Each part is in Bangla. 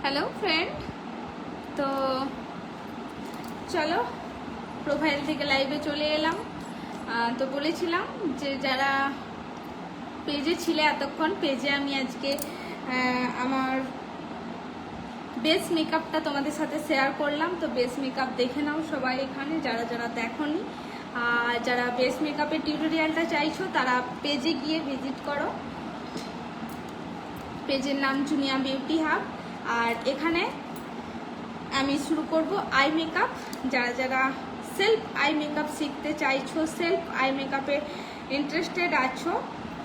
Hello friend. तो चलो प्रोफाइल থেকে লাইভে চলে এলাম। তো বলেছিলাম যে যারা পেজে ছিলে এতক্ষণ পেজে আমি আজকে আমার বেস মেকআপটা তোমাদের সাথে শেয়ার করলাম। তো বেস মেকআপ দেখে নাও সবাই এখানে, যারা যারা দেখোনি। আর যারা বেস মেকআপের টিউটোরিয়ালটা চাইছো তারা পেজে গিয়ে ভিজিট করো। পেজের নাম জুনিয়া বিউটি হাব। আর এখানে আমি শুরু করব আই মেকআপ। যারা যারা সেলফ আই মেকআপ শিখতে চাইছো, সেলফ আই মেকআপে ইন্টারেস্টেড আছো,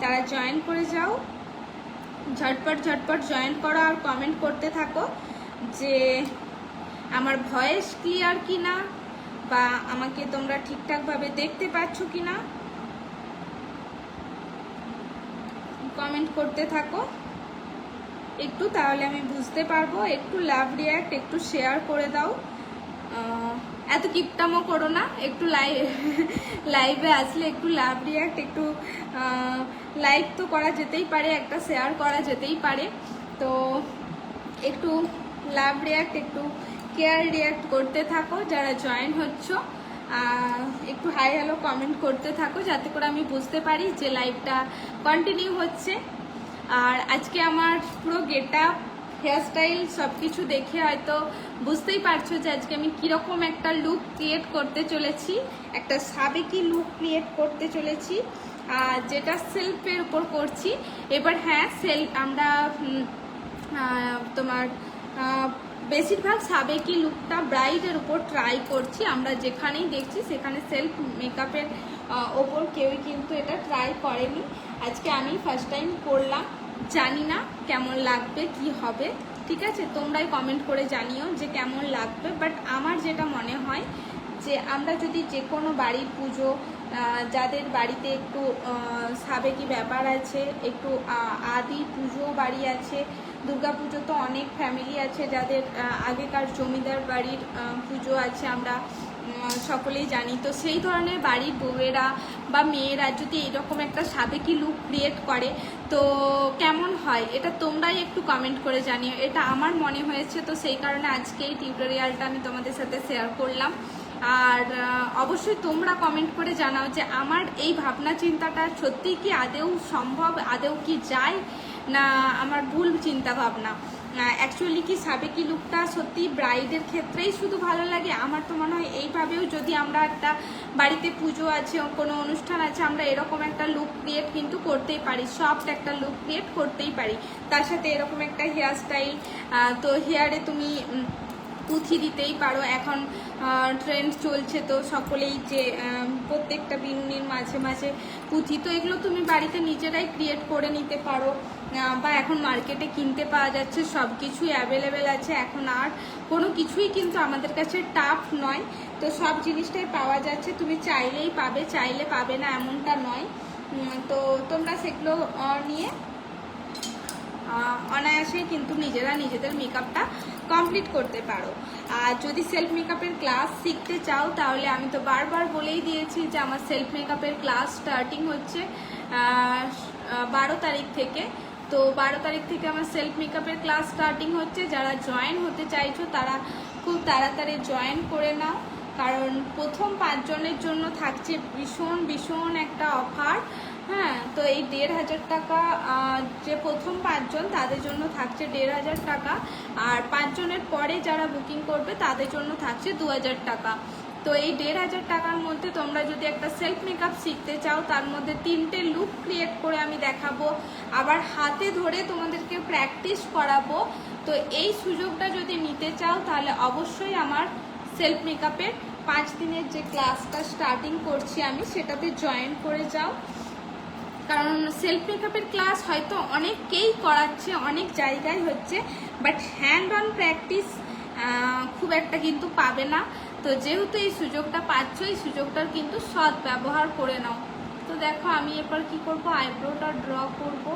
তারা জয়েন করে যাও। ঝটপট ঝটপট জয়েন করো আর কমেন্ট করতে থাকো যে আমার ভয়েস ক্লিয়ার কিনা বা আমাকে তোমরা ঠিকঠাকভাবে দেখতে পাচ্ছ কিনা, কমেন্ট করতে থাকো একটু, তাহলে আমি বুঝতে পারবো। একটু লাভ রিয়াক্ট একটু শেয়ার করে দাও, এত কিপটামো করো না। একটু লাইভে আসলে একটু লাভ রিয়াক্ট একটু লাইক তো করা যেতেই পারে, একটা শেয়ার করা যেতেই পারে। তো একটু লাভ রিয়াক্ট একটু কেয়ার রিয়াক্ট করতে থাকো। যারা জয়েন হচ্ছ একটু হাই হ্যালো কমেন্ট করতে থাকো, যাতে করে আমি বুঝতে পারি যে লাইভটা কন্টিনিউ হচ্ছে। আর আজকে আমার পুরো গেট আপ, হেয়ারস্টাইল সব কিছু দেখে হয়তো বুঝতেই পারছো যে আজকে আমি কীরকম একটা লুক ক্রিয়েট করতে চলেছি, একটা সাবেকি লুক ক্রিয়েট করতে চলেছি, যেটা সেলফের উপর করছি। এবার হ্যাঁ, সেলফ আমরা তোমার বেশিরভাগ সাবেকি লুকটা ব্রাইডের উপর ট্রাই করছি। আমরা যেখানেই দেখছি সেখানে সেলফ মেকআপের ওপর কেউই কিন্তু এটা ট্রাই করেনি। আজকে আমি ফার্স্ট টাইম করলাম, জানি না কেমন লাগবে কি হবে। ঠিক আছে, তোমরাই কমেন্ট করে জানিও যে কেমন লাগবে। বাট আমার যেটা মনে হয় যে আমরা যদি যে কোনো বাড়ির পুজো, যাদের বাড়িতে একটু সাবেকি ব্যাপার আছে, একটু আদি পুজো বাড়ি আছে, দুর্গা পুজো তো অনেক ফ্যামিলি আছে যাদের আগেকার জমিদার বাড়ির পুজো আছে, আমরা সকলেই জানি। তো সেই ধরনের বাড়ির বউয়েরা বা মেয়েরা যদি এরকম একটা সাবেকি লুক ক্রিয়েট করে তো কেমন হয়, এটা তোমরাই একটু কমেন্ট করে জানিও। এটা আমার মনে হয়েছে, তো সেই কারণে আজকে এই টিউটোরিয়ালটা আমি তোমাদের সাথে শেয়ার করলাম। আর অবশ্যই তোমরা কমেন্ট করে জানাও যে আমার এই ভাবনা চিন্তাটা সত্যিই কি আদেও সম্ভব, আদেও কি যায়, না আমার ভুল চিন্তা ভাবনা। অ্যাকচুয়ালি কি সাবেকি লুকটা সত্যি ব্রাইডের ক্ষেত্রেই শুধু ভালো লাগে? আমার তো মনে হয় এইভাবেও যদি আমরা একটা বাড়িতে পুজো আছে, কোনো অনুষ্ঠান আছে, আমরা এরকম একটা লুক ক্রিয়েট কিন্তু করতেই পারি, সফট একটা লুক ক্রিয়েট করতেই পারি। তার সাথে এরকম একটা হেয়ার স্টাইল, তো হেয়ারে তুমি পুঁথি দিতেই পারো। এখন ট্রেন্ড চলছে তো সকলেই যে প্রত্যেকটা বিনুনির মাঝে মাঝে পুঁথি, তো এগুলো তুমি বাড়িতে নিজেরাই ক্রিয়েট করে নিতে পারো। বা এখন মার্কেটে কিনতে পাওয়া যাচ্ছে, সব কিছুই অ্যাভেলেবেল আছে। এখন আর কোনো কিছুই কিন্তু আমাদের কাছে টাফ নয়, তো সব জিনিসটাই পাওয়া যাচ্ছে। তুমি চাইলেই পাবে, চাইলে পাবে না এমনটা নয়। তো তোমরা সেগুলো নিয়ে অনায়াসেই কিন্তু নিজেরা নিজেদের মেকআপটা কমপ্লিট করতে পারো। আর যদি সেলফ মেকআপের ক্লাস শিখতে চাও তাহলে আমি তো বারবার বলেই দিয়েছি যে আমার সেলফ মেকআপের ক্লাস স্টার্টিং হচ্ছে 12 তারিখ থেকে। তো 12 তারিখ থেকে আমার সেলফ মেকআপের ক্লাস স্টার্টিং হচ্ছে। যারা জয়েন হতে চাইছো তারা খুব তাড়াতাড়ি জয়েন করে নাও, কারণ প্রথম 5 জনের জন্য থাকছে ভীষণ ভীষণ একটা অফার। হ্যাঁ, তো এই 1500 টাকা, যে প্রথম 5 জন তাদের জন্য থাকছে 1500 টাকা, আর 5 জনের পরে যারা বুকিং করবে তাদের জন্য থাকছে 2000 টাকা। তো এই 1500 টাকার মধ্যে তোমরা যদি একটা সেলফ মেকআপ শিখতে চাও, তার মধ্যে 3টে লুক ক্রিয়েট করে আমি দেখাবো, আবার হাতে ধরে তোমাদেরকে প্র্যাকটিস করাবো। তো এই সুযোগটা যদি নিতে চাও তাহলে অবশ্যই আমার সেলফ মেকআপের 5 দিনের যে ক্লাসটা স্টার্টিং করছি আমি, সেটাতে জয়েন করে যাও। কারণ সেলফ মেকআপের ক্লাস হয়তো অনেককেই করাচ্ছে, অনেক জায়গায় হচ্ছে, বাট হ্যান্ড অন প্র্যাকটিস খুব একটা কিন্তু পাবে না। তো যেহেতু এই সুযোগটা পাচ্ছ, এই সুযোগটার কিন্তু সৎ ব্যবহার করে নাও। তো দেখো আমি এরপর কি করব, আইব্রোটা ড্র করব।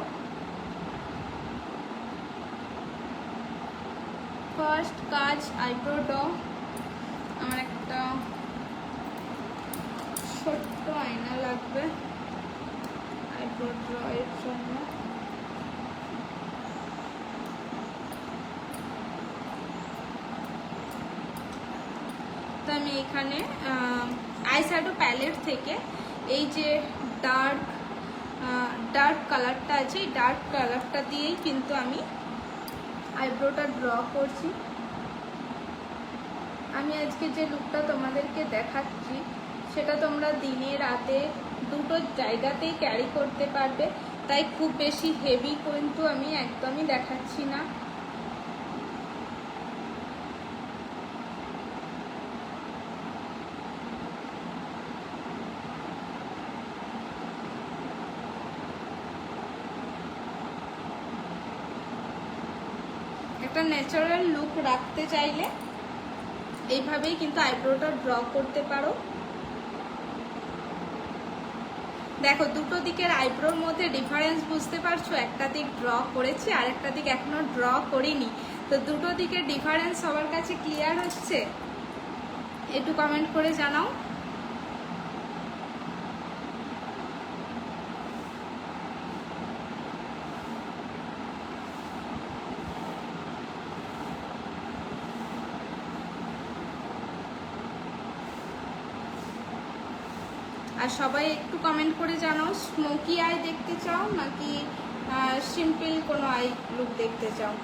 ফার্স্ট কাজ আইব্রো ড্র। আমার একটা ছোট্ট আয়না লাগবে আইব্রো ড্র এর জন্য। আমি এখানে আইশ্যাডো প্যালেট থেকে এই যে ডার্ক কালারটা আছে, এই ডার্ক কালারটা দিয়েই কিন্তু আমি আইব্রোটা ড্র করছি। আমি আজকে যে লুকটা তোমাদেরকে দেখাচ্ছি সেটা তোমরা দিনে রাতে দুটো জায়গাতেই ক্যারি করতে পারবে, তাই খুব বেশি হেভি কিন্তু আমি একদমই দেখাচ্ছি না। একটা ন্যাচারাল লুক রাখতে চাইলে এইভাবেই কিন্তু আইব্রোটা ড্র করতে পারো। দেখো দুটো দিকের আইব্রোর মধ্যে ডিফারেন্স বুঝতে পারছো, একটা দিক ড্র করেছি আর একটা দিক এখনো ড্র করিনি, তো দুটো দিকের ডিফারেন্স সবার কাছে ক্লিয়ার হচ্ছে? একটু কমেন্ট করে জানাও। আর সবাই একটু কমেন্ট করে জানাও, স্মোকি আই দেখতে চাও নাকি সিম্পল কোনো আই লুক দেখতে চাও?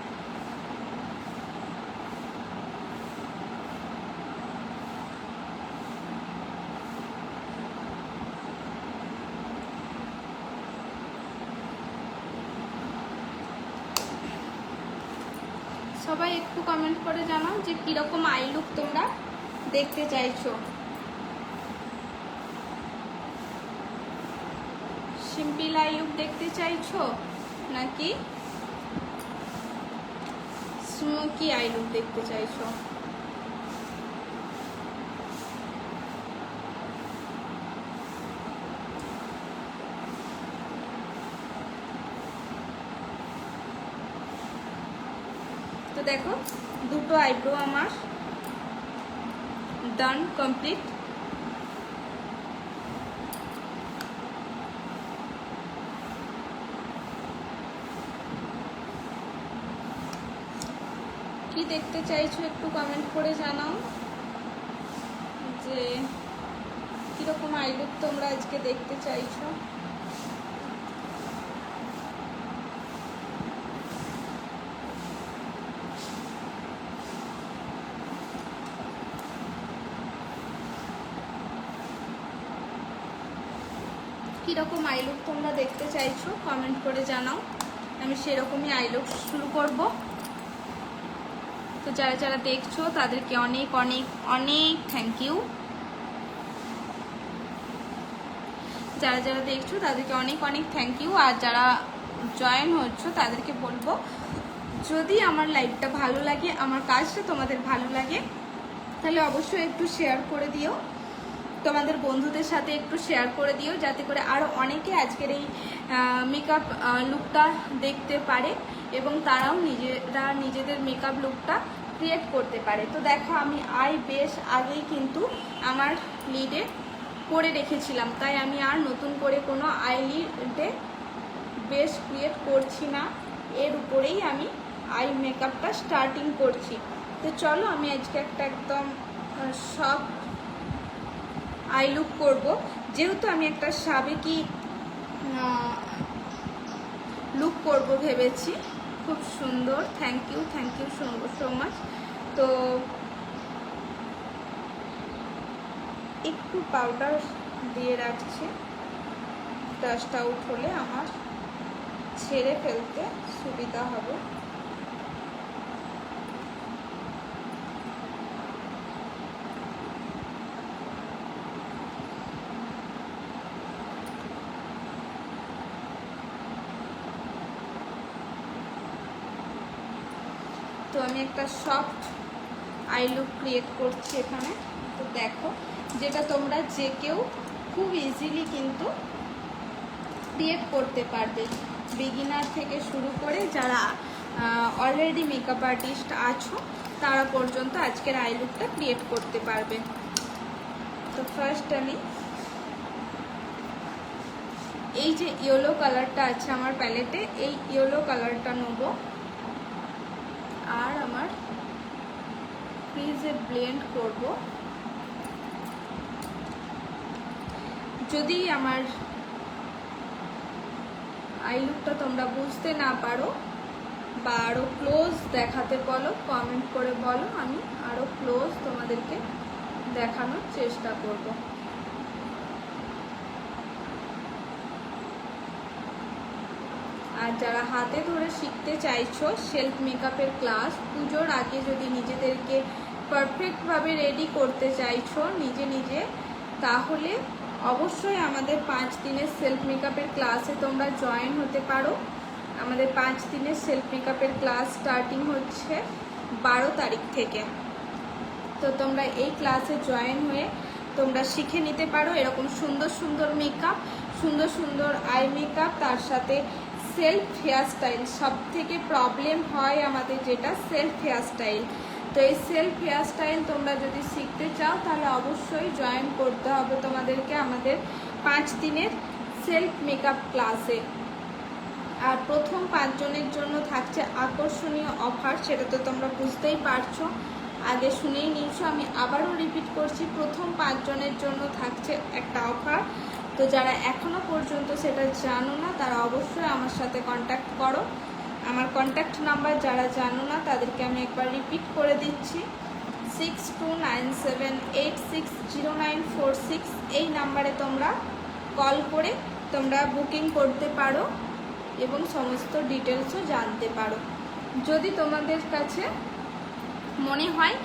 সবাই একটু কমেন্ট করে জানাও যে কিরকম আই লুক তোমরা দেখতে চাইছো। সিম্পল আই লুক দেখতে চাইছো নাকি স্মোকি আই লুক দেখতে চাইছো? তো দেখো দুটো আইব্রো আমার ডান কমপ্লিট। কি দেখতে চাইছো একটু কমেন্ট করে জানাও যে কিরকম আই লুক তোমরা আজকে দেখতে চাইছো। কিরকম আই লুক তোমরা দেখতে চাইছো কমেন্ট করে জানাও, আমি সেরকমই আই লুক শুরু করব। তো যারা যারা দেখছো তাদেরকে অনেক অনেক অনেক থ্যাংক ইউ। যারা যারা দেখছো তাদেরকে অনেক অনেক থ্যাংক ইউ। আর যারা জয়েন হচ্ছ তাদেরকে বলবো, যদি আমার লাইভটা ভালো লাগে, আমার কাজটা তোমাদের ভালো লাগে, তাহলে অবশ্যই একটু শেয়ার করে দিও, তোমাদের বন্ধুদের সাথে একটু শেয়ার করে দিও, যাতে করে আরও অনেকে আজকের এই মেকআপ লুকটা দেখতে পারে এবং তারাও নিজেদের মেকআপ লুকটা ক্রিয়েট করতে পারে। তো দেখো আমি আই বেশ আগেই কিন্তু আমার লিডে করে রেখেছিলাম, তাই আমি আর নতুন করে কোনো আই লিডে বেশ ক্রিয়েট করছি না, এর উপরেই আমি আই মেকআপটা স্টার্টিং করছি। তো চলো আমি আজকে একটা একদম সফট আই লুক করব, যেহেতু আমি একটা সাবেকি লুক করব ভেবেছি। খুব সুন্দর, থ্যাংক ইউ সো মাচ। তো একটু পাউডার দিয়ে রাখছি, ডাস্ট আউট হলে আমার ছেড়ে ফেলতে সুবিধা হবে। তো আমি একটা সফট আই লুক ক্রিয়েট করছি এখানে। তো দেখো যেটা তোমরা যে কেউ খুব ইজিলি কিন্তু ক্রিয়েট করতে পারবে, বিগিনার থেকে শুরু করে যারা অলরেডি মেকআপ আর্টিস্ট আছো তারা পর্যন্ত আজকের আই লুকটা ক্রিয়েট করতে পারবে। তো ফার্স্ট আমি এই যে ইয়েলো কালারটা আছে আমার প্যালেটে, এই ইয়েলো কালারটা নেব আর আমার ক্রিজে ব্লেন্ড করব যদি আমার আই লুকটা তোমরা বুঝতে না পারো বা আরও ক্লোজ দেখাতে বলো, কমেন্ট করে বলো, আমি আরও ক্লোজ তোমাদেরকে দেখানোর চেষ্টা করব। আর যারা হাতে ধরে শিখতে চাইছো সেলফ মেকআপের ক্লাস, পুজোর আগে যদি নিজেদেরকে পারফেক্টভাবে রেডি করতে চাইছো নিজে, তাহলে অবশ্যই আমাদের 5 দিনের সেলফ মেকআপের ক্লাসে তোমরা জয়েন হতে পারো। আমাদের 5 দিনের সেলফ মেকআপের ক্লাস স্টার্টিং হচ্ছে 12 তারিখ থেকে। তো তোমরা এই ক্লাসে জয়েন হয়ে তোমরা শিখে নিতে পারো এরকম সুন্দর সুন্দর মেকআপ, সুন্দর সুন্দর আই মেকআপ, তার সাথে সেলফ হেয়ারস্টাইল। সব থেকে প্রবলেম হয় আমাদের যেটা সেলফ হেয়ারস্টাইল। তো এই সেলফ হেয়ারস্টাইল তোমরা যদি শিখতে চাও তাহলে অবশ্যই জয়েন করতে হবে তোমাদেরকে আমাদের 5 দিনের সেলফ মেকআপ ক্লাসে। আর প্রথম 5 জনের জন্য থাকছে আকর্ষণীয় অফার, সেটা তো তোমরা বুঝতেই পারছো, আগে শুনেই নিয়েছো, আমি আবারও রিপিট করছি। প্রথম 5 জনের জন্য থাকছে একটা অফার। তো যারা এখনো পর্যন্ত সেটা জানো না তারা অবশ্যই আমার সাথে কন্ট্যাক্ট করো। আমার কন্ট্যাক্ট নাম্বার যারা জানো না তাদেরকে আমি একবার রিপিট করে দিচ্ছি, 6297860946। এই নাম্বারে তোমরা কল করে তোমরা বুকিং করতে পারো এবং সমস্ত ডিটেলসও জানতে পারো। যদি তোমাদের কাছে মনে হয়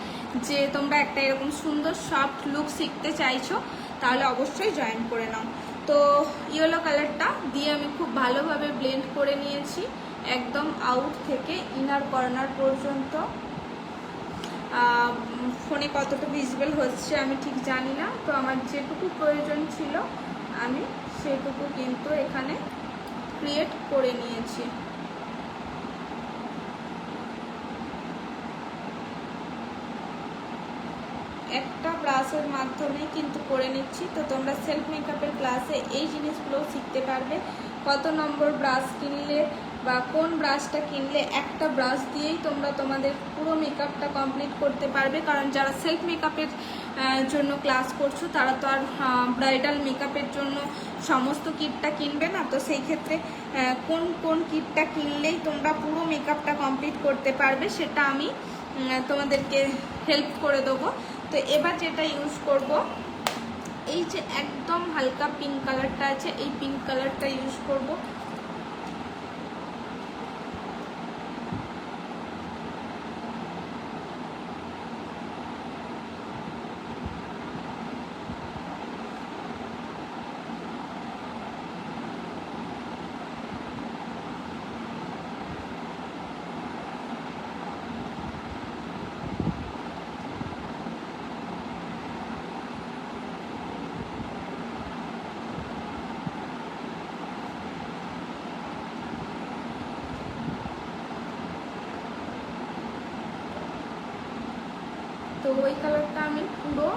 যে তোমরা একটা এরকম সুন্দর সফট লুক শিখতে চাইছো তাহলে অবশ্যই জয়েন করে নাও। তো ইয়েলো কালারটা দিয়ে আমি খুব ভালোভাবে ব্লেন্ড করে নিয়েছি একদম আউট থেকে ইনার কর্নার পর্যন্ত। ফোনে কতটা ভিজিবল হচ্ছে আমি ঠিক জানি না, তো আমার যেটুকু প্রয়োজন ছিল আমি সেটুকু কিন্তু এখানে ক্রিয়েট করে নিয়েছি। একটা ব্রাশের মাধ্যমে কিন্তু করে নিচ্ছি। তো তোমরা সেলফ মেকআপের ক্লাসে এই জিনিসগুলো শিখতে পারবে, কত নম্বর ব্রাশ কিনলে বা কোন ব্রাশটা কিনলে একটা ব্রাশ দিয়েই তোমরা তোমাদের পুরো মেকআপটা কমপ্লিট করতে পারবে। কারণ যারা সেলফ মেকআপের জন্য ক্লাস করছো তারা তো আর ব্রাইডাল মেকআপের জন্য সমস্ত কিটটা কিনবে না। তো সেই ক্ষেত্রে কোন কোন কিটটা কিনলেই তোমরা পুরো মেকআপটা কমপ্লিট করতে পারবে সেটা আমি তোমাদেরকে হেল্প করে দেবো। তো এবার যেটা ইউজ করব, এই যে একদম হালকা পিঙ্ক কালারটা আছে, এই পিঙ্ক কালারটা ইউজ করব। তো ওই কালারটা আমি পুরো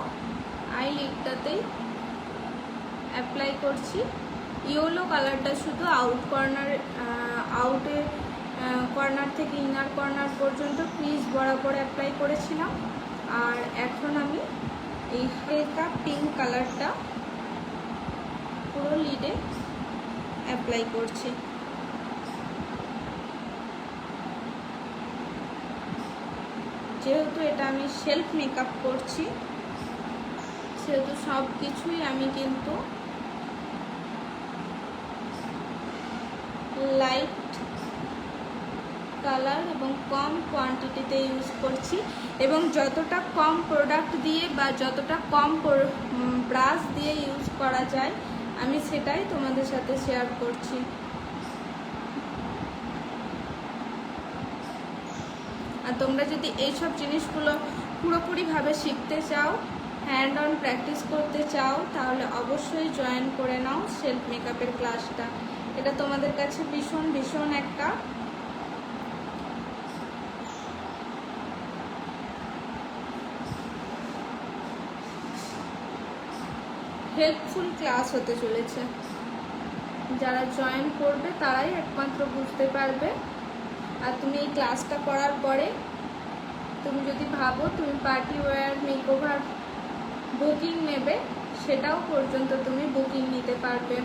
আই লিডটাতেই অ্যাপ্লাই করছি। ইয়েলো কালারটা শুধু আউটের কর্নার থেকে ইনার কর্নার পর্যন্ত ক্রিজ বরাবর অ্যাপ্লাই করেছিলাম। আর এখন আমি এই হালকা পিঙ্ক কালারটা পুরো লিডে অ্যাপ্লাই করছি। যেহেতু এটা আমি সেলফ মেকআপ করছি সেহেতু সব কিছুই আমি কিন্তু লাইট কালার এবং কম কোয়ান্টিটিতে ইউজ করছি, এবং যতটা কম প্রোডাক্ট দিয়ে বা যতটা কম ব্রাশ দিয়ে ইউজ করা যায় আমি সেটাই তোমাদের সাথে শেয়ার করছি। আর তোমরা যদি এইসব জিনিসগুলো পুরোপুরিভাবে শিখতে চাও, হ্যান্ড অন প্র্যাকটিস করতে চাও, তাহলে অবশ্যই জয়েন করে নাও সেলফ মেকআপের ক্লাসটা। এটা তোমাদের কাছে ভীষণ ভীষণ একটা হেল্পফুল ক্লাস হতে চলেছে। যারা জয়েন করবে তারাই একমাত্র বুঝতে পারবে। আর তুমি এই ক্লাসটা করার পরে তুমি যদি ভাবো তুমি পার্টি ওয়্যার মেকওভার বুকিং নেবে, সেটাও পর্যন্ত তুমি বুকিং নিতে পারবে।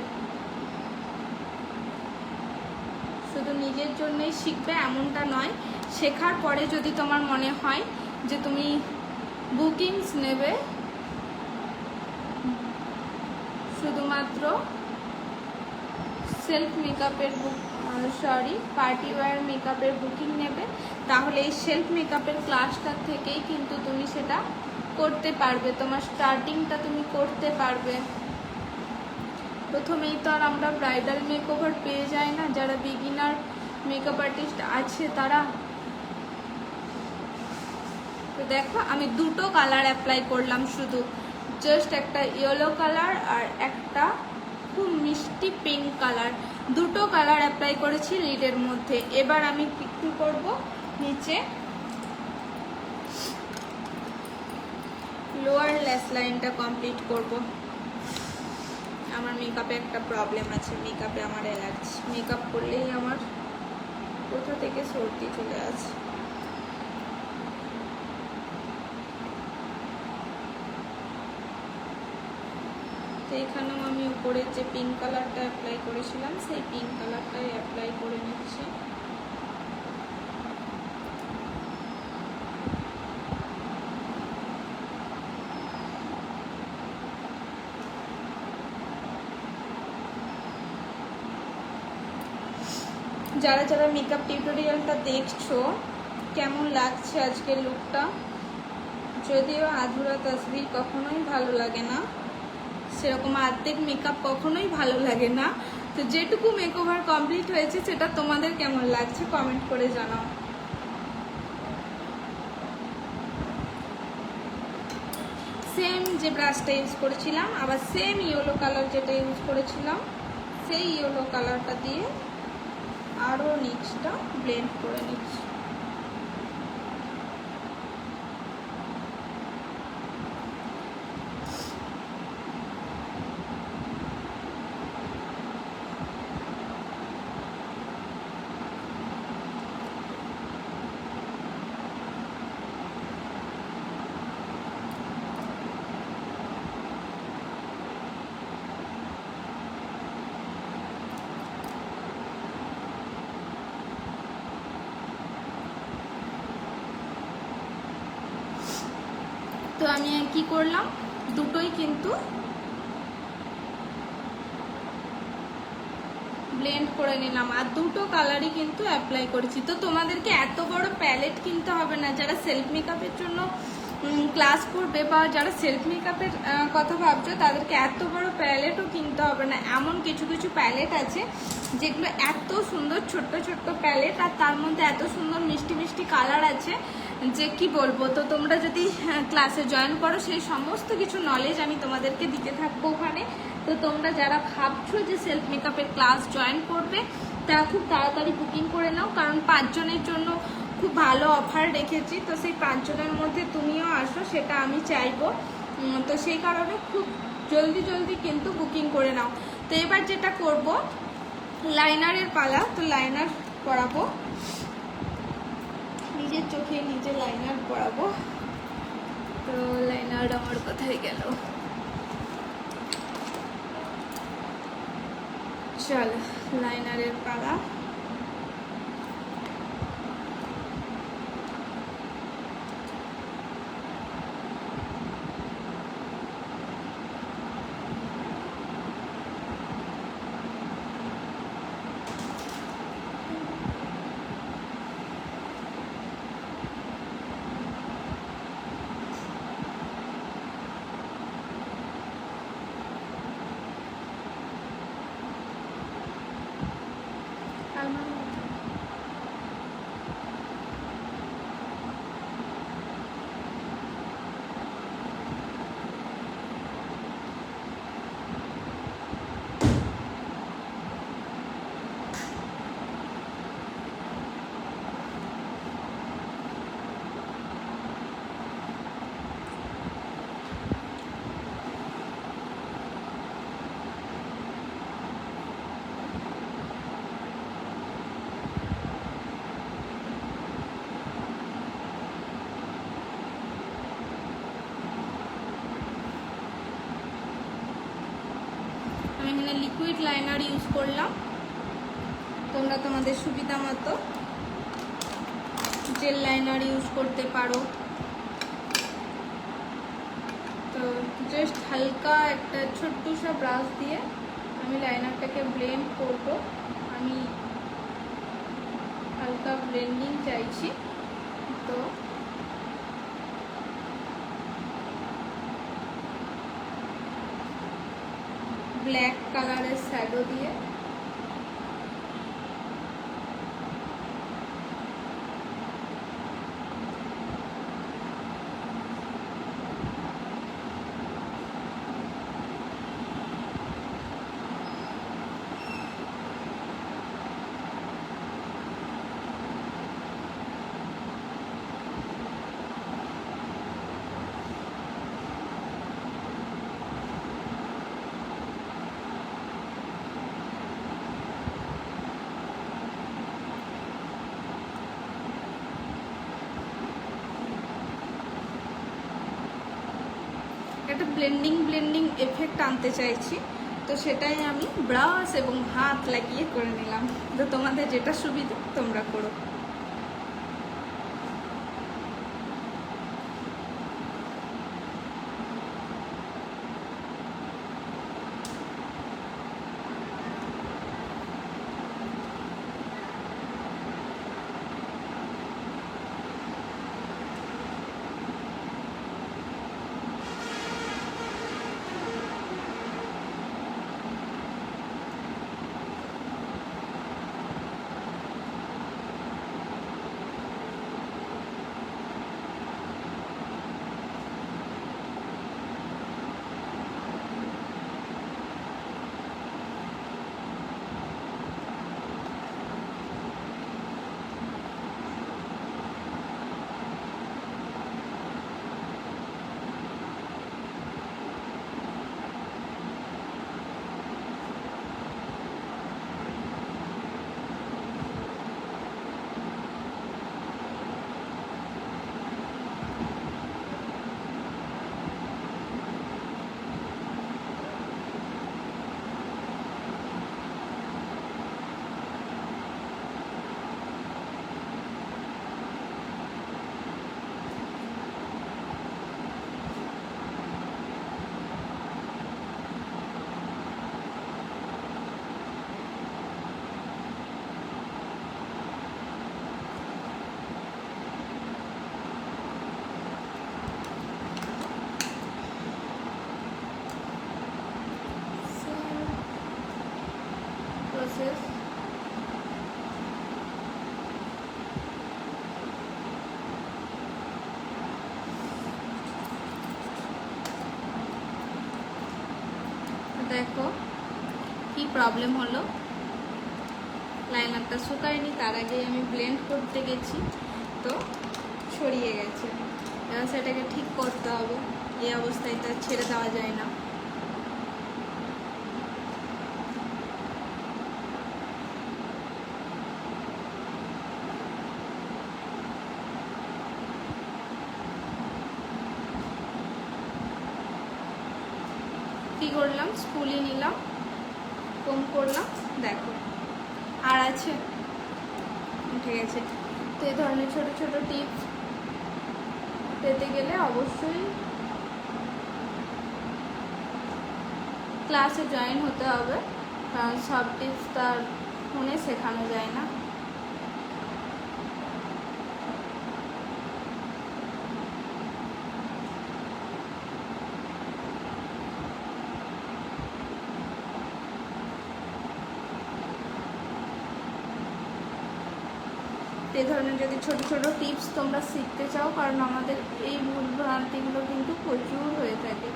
শুধু নিজের জন্যই শিখবে এমনটা নয়, শেখার পরে যদি তোমার মনে হয় যে তুমি বুকিংস নেবে শুধুমাত্র সেলফ মেকআপের পার্টি ওয়্যার মেকআপের বুকিং নেবে, তাহলে এই সেলফ মেকআপের ক্লাসটার থেকেই কিন্তু তুমি সেটা করতে পারবে, তোমার স্টার্টিংটা তুমি করতে পারবে। প্রথমেই তো আর আমরা ব্রাইডাল মেকওভার পেয়ে যাই না, যারা বিগিনার মেকআপ আর্টিস্ট আছে তারা। তো দেখো আমি দুটো কালার অ্যাপ্লাই করলাম, শুধু জাস্ট একটা ইয়েলো কালার আর একটা খুব মিষ্টি পিঙ্ক কালার, দুটো কালার অ্যাপ্লাই করেছি লিডের মধ্যে। এবার আমি কি করব, নিচে লোয়ার ল্যাশ লাইনটা কমপ্লিট করব। আমার মেকআপে একটা প্রবলেম আছে, মেকআপে আমার অ্যালার্জি, মেকআপ করলেই আমার কোথা থেকে সর্দি চলে আসে। তো এখানেও আমি উপরে যে পিঙ্ক কালারটা অ্যাপ্লাই করেছিলাম সেই পিঙ্ক কালারটাই অ্যাপ্লাই করে নিচ্ছি। যারা যারা মেকআপ টিউটোরিয়ালটা দেখছো, কেমন লাগছে আজকের লুকটা? যদিও আধুরা তসবির কখনোই ভালো লাগে না, সেরকম অর্ধেক মেকআপ কখনোই ভালো লাগে না। তো যেটুকু মেকওভার কমপ্লিট হয়েছে সেটা তোমাদের কেমন লাগছে কমেন্ট করে জানাও। সেম যে ব্রাশটা ইউজ করেছিলাম, আবার সেম ইয়েলো কালার যেটা ইউজ করেছিলাম সেই ইয়েলো কালারটা দিয়ে আরও নিচটা ব্লেন্ড করে নিচ্ছি। তো আমি কি করলাম, দুটোই কিন্তু ব্লেন্ড করে নিলাম আর দুটো কালারই কিন্তু অ্যাপ্লাই করেছি। তো তোমাদেরকে এত বড় প্যালেট কিনতে হবে না, যারা সেলফ মেকআপের জন্য ক্লাস করবে বা যারা সেলফ মেকআপের কথা ভাবছো তাদেরকে এত বড় প্যালেটও কিনতে হবে না। এমন কিছু কিছু প্যালেট আছে যেগুলো এত সুন্দর, ছোট্ট ছোট্ট প্যালেট, আর তার মধ্যে এত সুন্দর মিষ্টি মিষ্টি কালার আছে যে কি বলবো। তো তোমরা যদি ক্লাসে জয়েন করো সেই সমস্ত কিছু নলেজ আমি তোমাদেরকে দিতে থাকবো ওখানে। তো তোমরা যারা ভাবছো যে সেলফ মেকআপের ক্লাস জয়েন করবে তারা খুব তাড়াতাড়ি বুকিং করে নাও, কারণ 5 জনের জন্য খুব ভালো অফার রেখেছি। তো সেই 5 জনের মধ্যে তুমিও আসো, সেটা আমি চাইবো। তো সেই কারণে খুব জলদি জলদি কিন্তু বুকিং করে নাও। তো এবার যেটা করব, লাইনারের পালা। তো লাইনার পরাবো, নিজের চোখে নিজে লাইনার পরাবো। তো লাইনার আমার কোথায় গেল, চল লাইনারের পালা। লিকুইড লাইনার ইউজ করলাম। তোমরা তোমাদের সুবিধা মতো জেল লাইনার ইউজ করতে পারো। তো জাস্ট হালকা একটা ছোট্ট সা ব্রাশ দিয়ে আমি লাইনারটাকে ব্লেন্ড করব। আমি হালকা ব্লেন্ডিং চাইছি। তো ব্ল্যাক কালারের শ্যাডো দিয়ে একটা ব্লেন্ডিং এফেক্ট আনতে চাইছি। তো সেটাই আমি ব্রাশ এবং হাত লাগিয়ে করে নিলাম। তো তোমাদের যেটা সুবিধা তোমরা করো। প্রসেস দেখো কি প্রবলেম হলো, লাইনারটা শুকায়নি, তার আগে আমি ব্লেন্ড করতে গেছি তো ছড়িয়ে গেছে। এবার সেটাকে ঠিক করতে হবে। এই অবস্থায় তা ছেড়ে দেওয়া যায় না। কি করলাম, স্পুলি নিলাম, কম করলাম, দেখো আর আছে, উঠে গেছে। তো এই ধরনের ছোট ছোট টিপস পেতে গেলে অবশ্যই ক্লাসে জয়েন হতে হবে, কারণ সব টিপস তার ফোনে শেখানো যায় না। এই ধরনের যদি ছোট ছোট টিপস তোমরা শিখতে চাও, কারণ আমাদের এই ভুল ভ্রান্তিগুলো কিন্তু প্রচুর হয়ে থাকে।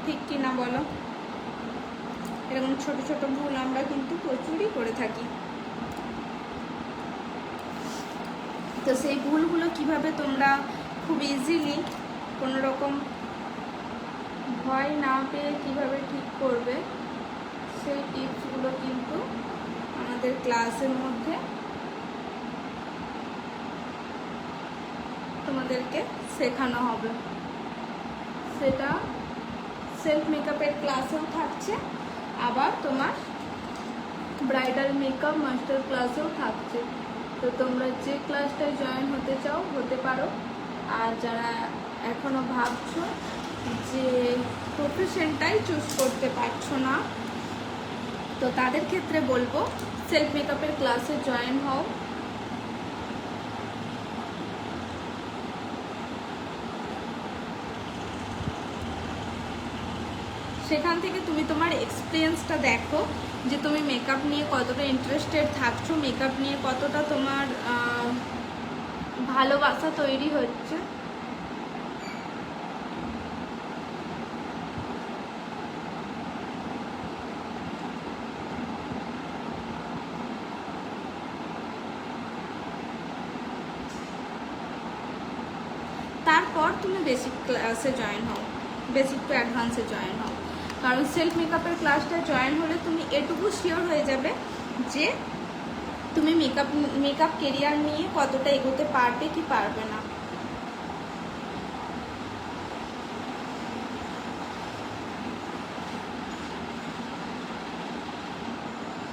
ঠিক কি না বলো? এরকম ছোট ছোট ভুল আমরা কিন্তু প্রচুরই করে থাকি। তো সেই ভুলগুলো কিভাবে তোমরা খুব ইজিলি কোনো রকম ভয় না পেয়ে কিভাবে ঠিক করবে, সেই টিপসগুলো কিন্তু আমাদের ক্লাসের মধ্যে তোমাদেরকে শেখানো হবে। সেটা সেলফ মেকআপের ক্লাসেও থাকছে, আবার তোমার ব্রাইডাল মেকআপ মাস্টার ক্লাসেও থাকছে। তো তোমরা যে ক্লাসটায় জয়েন হতে চাও হতে পারো। আর যারা এখনও ভাবছো যে প্রফেশনটাই চুজ করতে পারছো না, তো তাদের ক্ষেত্রে বলবো সেলফ মেকআপের ক্লাসে জয়েন হও। সেখান থেকে তুমি তোমার এক্সপিরিয়েন্সটা দেখো যে তুমি মেকআপ নিয়ে কতটা ইন্টারেস্টেড থাকছো, মেকআপ নিয়ে কতটা তোমার ভালোবাসা তৈরি হচ্ছে। তারপর তুমি বেসিক ক্লাসে জয়েন হও, বেসিক টু অ্যাডভান্সে জয়েন হও। কারণ সেলফ মেকআপের ক্লাসটা জয়েন হলে তুমি এটুকু শিওর হয়ে যাবে যে তুমি মেকআপ কেরিয়ার নিয়ে কতটা এগোতে পারবে কি পারবে না।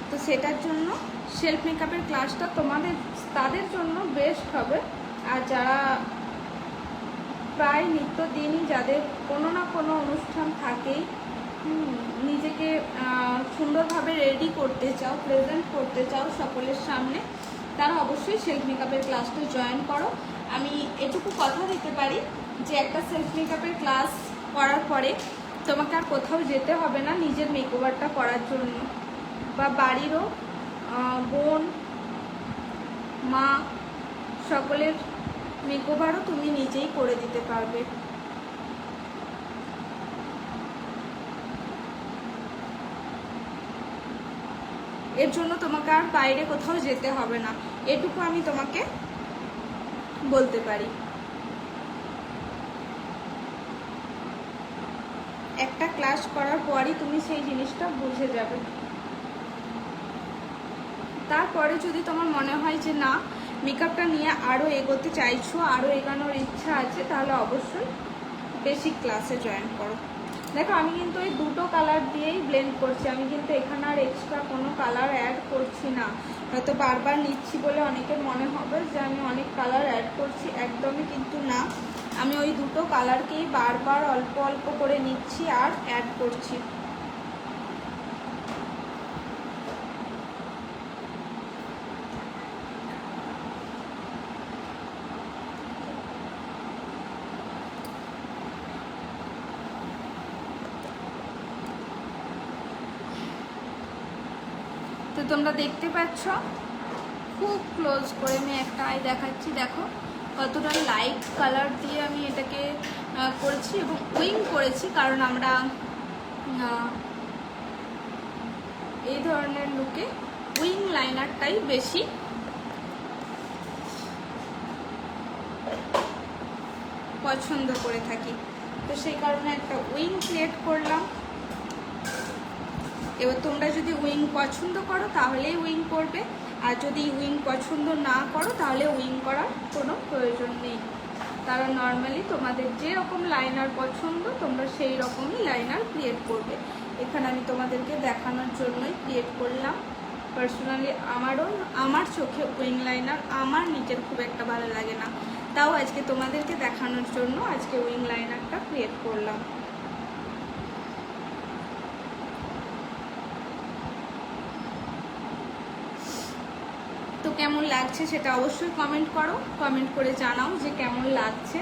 তো সেটার জন্য সেলফ মেকআপের ক্লাসটা তাদের জন্য বেস্ট হবে। আর যারা প্রায় নিত্যদিনই যাদের কোনো না কোনো অনুষ্ঠান থাকেই, নিজেকে সুন্দরভাবে রেডি করতে চাও, প্রেজেন্ট করতে চাও সকলের সামনে, তারা অবশ্যই সেলফ মেকআপের ক্লাসটা জয়েন করো। আমি এটুকু কথা দিতে পারি যে একটা সেলফ মেকআপের ক্লাস করার পরে তোমাকে আর কোথাও যেতে হবে না নিজের মেকওভারটা করার জন্য, বা বাড়িরও বোন মা সকলের মেকওভারও তুমি নিজেই করে দিতে পারবে। এর জন্য তোমাকে আর বাইরে কোথাও যেতে হবে না, এটুকু আমি তোমাকে বলতে পারি। একটা ক্লাস করার পরই তুমি সেই জিনিসটা বুঝে যাবে। তারপরে যদি তোমার মনে হয় যে না মেকআপটা নিয়ে আরও এগোতে চাইছো, আরও এগোনোর ইচ্ছা আছে, তাহলে অবশ্যই বেসিক ক্লাসে জয়েন করো। দেখো আমি কিন্তু এই দুটো কালার দিয়েই ব্লেন্ড করছি, আমি কিন্তু এখানে আর এক্সট্রা কোনো কালার অ্যাড করছি না। হয়তো বারবার নিচ্ছি বলে অনেকের মনে হবে যে আমি অনেক কালার অ্যাড করছি, একদমই কিন্তু না। আমি ওই দুটো কালারকেই বারবার অল্প অল্প করে নিচ্ছি আর অ্যাড করছি। তো তোমরা দেখতে পাচ্ছ খুব ক্লোজ করে আমি একটা আই দেখাচ্ছি, দেখো কতটা লাইট কালার দিয়ে আমি এটাকে করেছি এবং উইং করেছি, কারণ আমরা এই ধরনের লুকে উইং লাইনারটাই বেশি পছন্দ করে থাকি। তো সেই কারণে একটা উইং ক্রিয়েট করলাম। এবার তোমরা যদি উইং পছন্দ করো তাহলেই উইং করবে, আর যদি উইং পছন্দ না করো তাহলে উইং করার কোনো প্রয়োজন নেই। তারা নর্মালি তোমাদের যেরকম লাইনার পছন্দ তোমরা সেই রকমই লাইনার ক্রিয়েট করবে। এখানে আমি তোমাদেরকে দেখানোর জন্যই ক্রিয়েট করলাম। পার্সোনালি আমার চোখে উইং লাইনার আমার নিজের খুব একটা ভালো লাগে না, তাও আজকে তোমাদেরকে দেখানোর জন্য আজকে উইং লাইনারটা ক্রিয়েট করলাম। তো কেমন লাগছে সেটা অবশ্যই কমেন্ট করো, কমেন্ট করে জানাও যে কেমন লাগছে।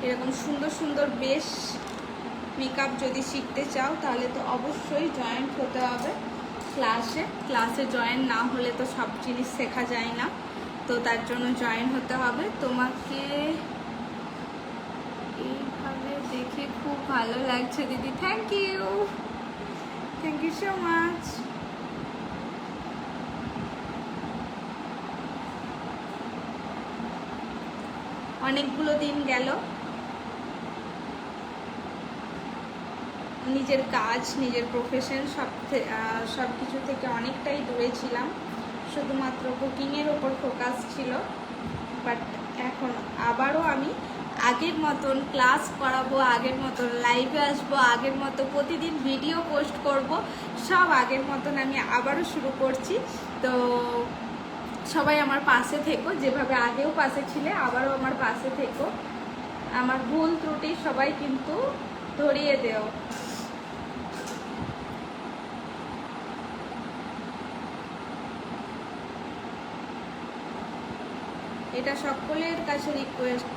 এরকম সুন্দর সুন্দর বেশ মেকআপ যদি শিখতে চাও তাহলে তো অবশ্যই জয়েন্ট হতে হবে ক্লাসে জয়েন না হলে তো সব জিনিস শেখা যায় না। তো তার জন্য জয়েন হতে হবে। তোমাকে এইভাবে দেখে খুব ভালো লাগছে দিদি, থ্যাংক ইউ সো মাচ। অনেকগুলো দিন গেল, নিজের কাজ, নিজের প্রফেশন সব কিছু থেকে অনেকটাই দূরে ছিলাম। শুধুমাত্র কুকিংয়ের ওপর ফোকাস ছিল। বাট এখন আবারও আমি আগের মতন ক্লাস করাবো, আগের মতন লাইভে আসবো, আগের মতো প্রতিদিন ভিডিও পোস্ট করব, সব আগের মতন আমি আবারও শুরু করছি। তো সবাই আমার পাশে থেকো, যেভাবে আগেও পাশে ছিলে আবারও আমার পাশে থেকো। আমার ভুল ত্রুটি সবাই কিন্তু ধরিয়ে দেও। এটা সকলের কাছে রিকোয়েস্ট,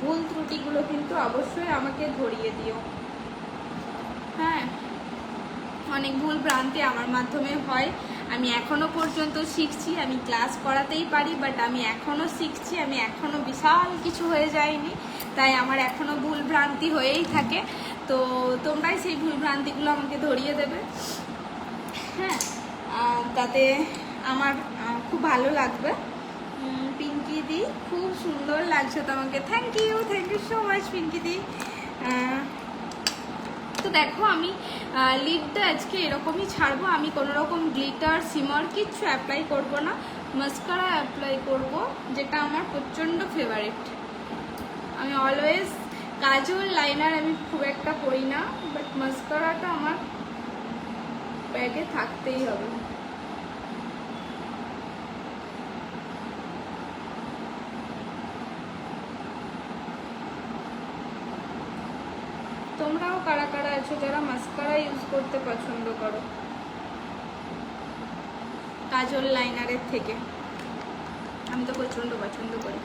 ভুল ত্রুটিগুলো কিন্তু অবশ্যই আমাকে ধরিয়ে দিও। হ্যাঁ, অনেক ভুল ভ্রান্তি আমার মাধ্যমে হয়। আমি এখনো পর্যন্ত শিখছি। আমি ক্লাস করাতেই পারি, বাট আমি এখনো শিখছি। আমি এখনো বিশাল কিছু হয়ে যায়নি, তাই আমার এখনো ভুল ভ্রান্তি হয়েই থাকে। তো তোমরাই সেই ভুল ভ্রান্তিগুলো আমাকে ধরিয়ে দেবে। হ্যাঁ, তাতে আমার খুব ভালো লাগবে। পিঙ্কি দি, খুব সুন্দর লাগছে তোমাকে। Thank you so much Pinky দি। তো দেখো, আমি লিডটা আজকে এরকমই ছাড়বো। আমি কোনো রকম গ্লিটার সিমার কিচ্ছু অ্যাপ্লাই করব না, মাস্কারা অ্যাপ্লাই করব, যেটা আমার প্রচণ্ড ফেভারিট। আমি অলওয়েজ কাজল লাইনার আমি খুব একটা করি না, বাট মাস্কারাটা আমার ব্যাগে থাকতেই হবে। তোমরাও কারা কারা আছো যারা মাস্কারা ইউজ করতে পছন্দ করো কাজল লাইনারের থেকে? আমি তো প্রচণ্ড পছন্দ করি।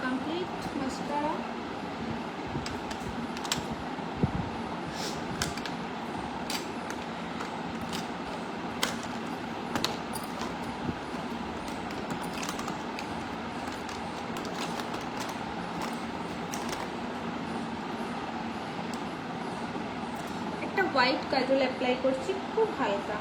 Complete mascara. একটা হোয়াইট কাজল অ্যাপ্লাই করছি, খুব হালকা।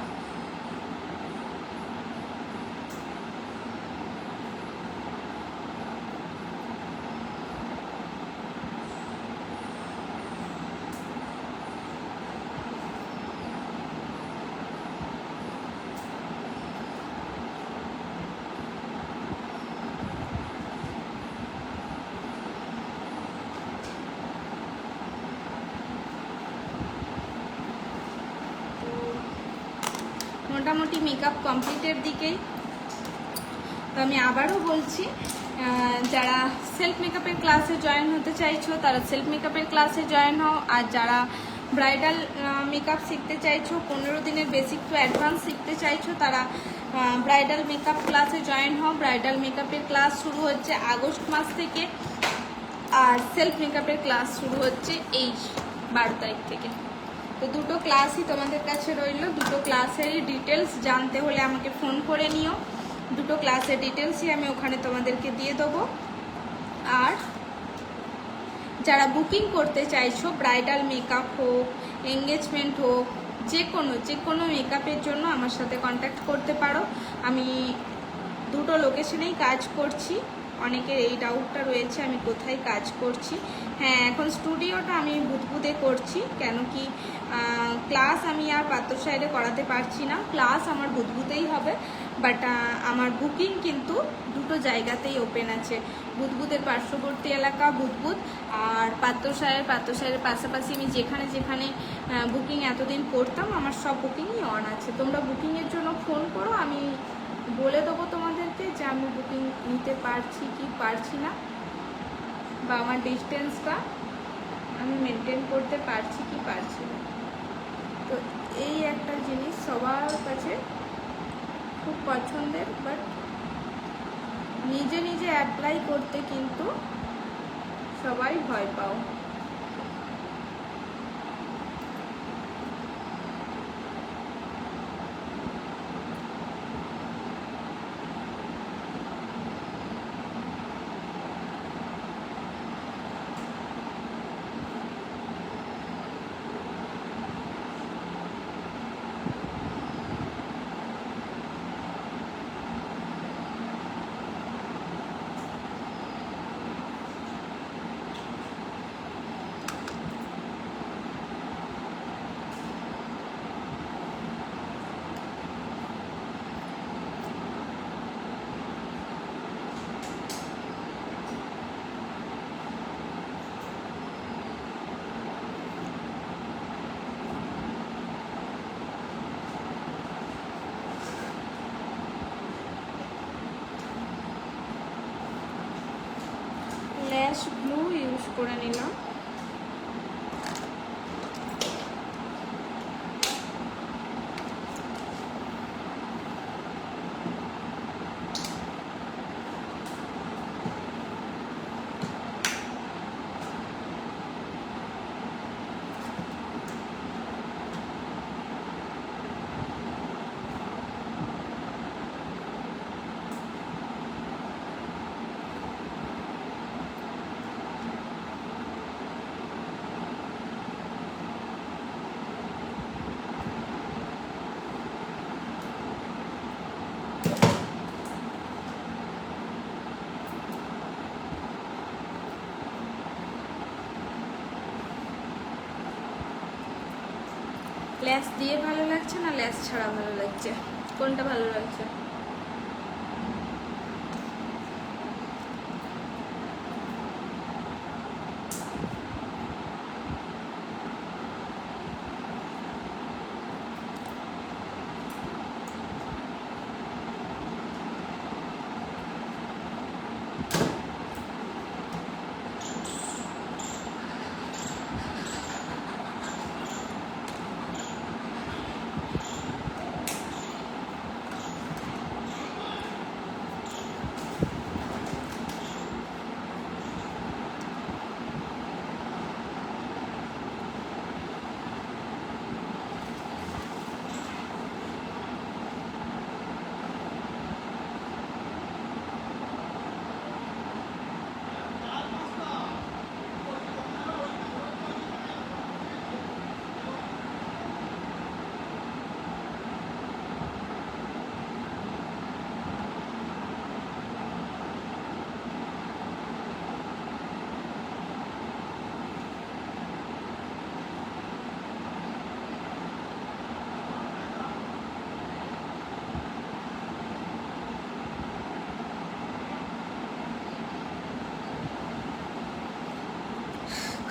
মোটামুটি মেকআপ কমপ্লিটের দিকেই। তো আমি আবারও বলছি, যারা সেলফ মেকআপের ক্লাসে জয়েন হতে চাইছো তারা সেলফ মেকআপের ক্লাসে জয়েন হও। আর যারা ব্রাইডাল মেকআপ শিখতে চাইছো, 15 দিনের বেসিক টু অ্যাডভান্স শিখতে চাইছো, তারা ব্রাইডাল মেকআপ ক্লাসে জয়েন হও। ব্রাইডাল মেকআপের ক্লাস শুরু হচ্ছে আগস্ট মাস থেকে, আর সেলফ মেকআপের ক্লাস শুরু হচ্ছে এই 12 তারিখ থেকে। তো দুটো ক্লাসই তোমাদের কাছে রইল। দুটো ক্লাসেরই ডিটেলস জানতে হলে আমাকে ফোন করে নিও। দুটো ক্লাসের ডিটেলসই আমি ওখানে তোমাদেরকে দিয়ে দেবো। আর যারা বুকিং করতে চাইছো, ব্রাইডাল মেকআপ হোক, এঙ্গেজমেন্ট হোক, যে কোনো মেকআপের জন্য আমার সাথে কন্ট্যাক্ট করতে পারো। আমি দুটো লোকেশনেই কাজ করছি। অনেকের এই ডাউটটা রয়েছে আমি কোথায় কাজ করছি। হ্যাঁ, এখন স্টুডিওটা আমি বুদবুদে করছি, কেন কি ক্লাস আমি আর পাত্রসাহেরে করাতে পারছি না। ক্লাস আমার বুদবুদেই হবে, বাট আমার বুকিং কিন্তু দুটো জায়গাতেই ওপেন আছে। বুদবুদের পার্শ্ববর্তী এলাকা বুদবুদ, আর পাত্রসাহের পাশাপাশি আমি যেখানে যেখানে বুকিং এতদিন করতাম আমার সব বুকিংই অন আছে। তোমরা বুকিংয়ের জন্য ফোন করো, আমি বলে দেবো তোমাদেরকে যে আমি বুকিং নিতে পারছি কি পারছি না, বা আমার ডিস্টেন্সটা আমি মেনটেন করতে পারছি কি পারছি না। তো এই একটা জিনিস সবার কাছে খুব পছন্দের, বাট নিজে নিজে অ্যাপ্লাই করতে কিন্তু সবাই ভয় পাও। ইউজ করে নিলাম। ল্যাস দিয়ে ভালো লাগছে না ল্যাস ছাড়া ভালো লাগছে? কোনটা ভালো লাগছে?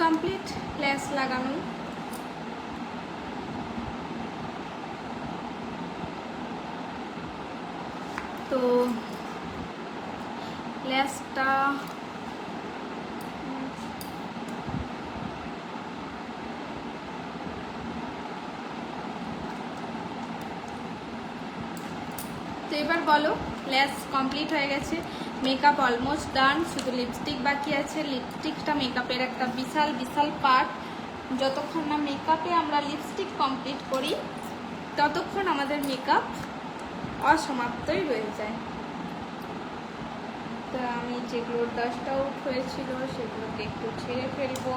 কমপ্লিট ল্যাস লাগানো। তো ল্যাসটা তো এবার বলো, ল্যাস কমপ্লিট হয়ে গেছে, মেকআপ অলমোস্ট ডান, শুধু লিপস্টিক বাকি আছে। লিপস্টিকটা মেকআপের একটা বিশাল বিশাল পার্ট। যতক্ষণ না মেকআপে আমরা লিপস্টিক কমপ্লিট করি ততক্ষণ আমাদের মেকআপ অসমাপ্তই রয়ে যায়। তো আমি যেগুলো ডাস্ট আউট হয়েছিল সেগুলোকে একটু ছেড়ে ফেলবো।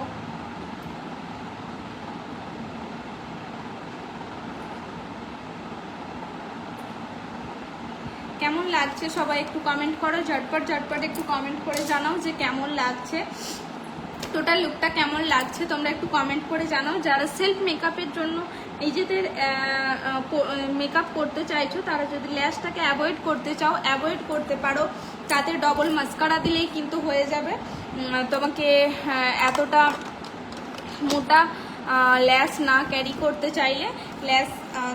কেমন লাগছে সবাই একটু কমেন্ট করো, ঝটপট ঝটপট একটু কমেন্ট করে জানাও যে কেমন লাগছে, টোটাল লুকটা কেমন লাগছে তোমরা একটু কমেন্ট করে জানাও। যারা সেলফ মেকআপের জন্য নিজেদের মেকআপ করতে চাইছো, তারা যদি ল্যাশটাকে অ্যাভয়েড করতে চাও অ্যাভয়েড করতে পারো, তাতে ডবল মাস্কারা দিলেই কিন্তু হয়ে যাবে। তোমাকে এতটা মোটা ল্যাস না ক্যারি করতে চাইলে ল্যাস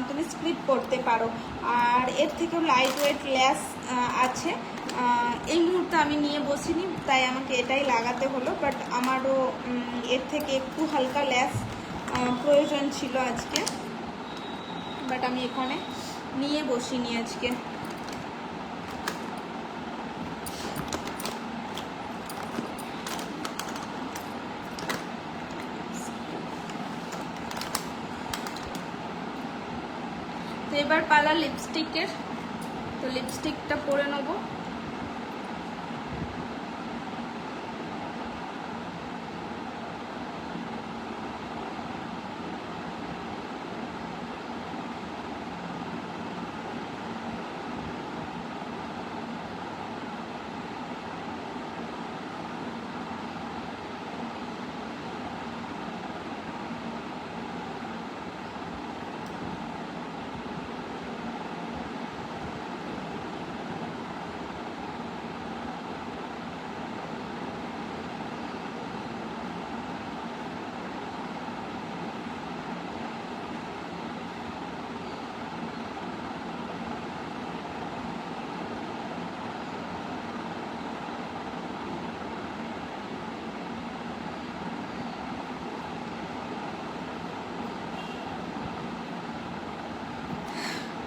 তুমি স্প্লিট করতে পারো। আর এর থেকেও লাইট ওয়েট ল্যাস আছে, এই মুহূর্তে আমি নিয়ে বসিনি তাই আমাকে এটাই লাগাতে হলো, বাট আমারও এর থেকে একটু হালকা ল্যাস প্রয়োজন ছিল আজকে, বাট আমি এখানে নিয়ে বসিনি আজকে। তো এবার পালা লিপস্টিকের, তো লিপস্টিকটা পরে নেবো।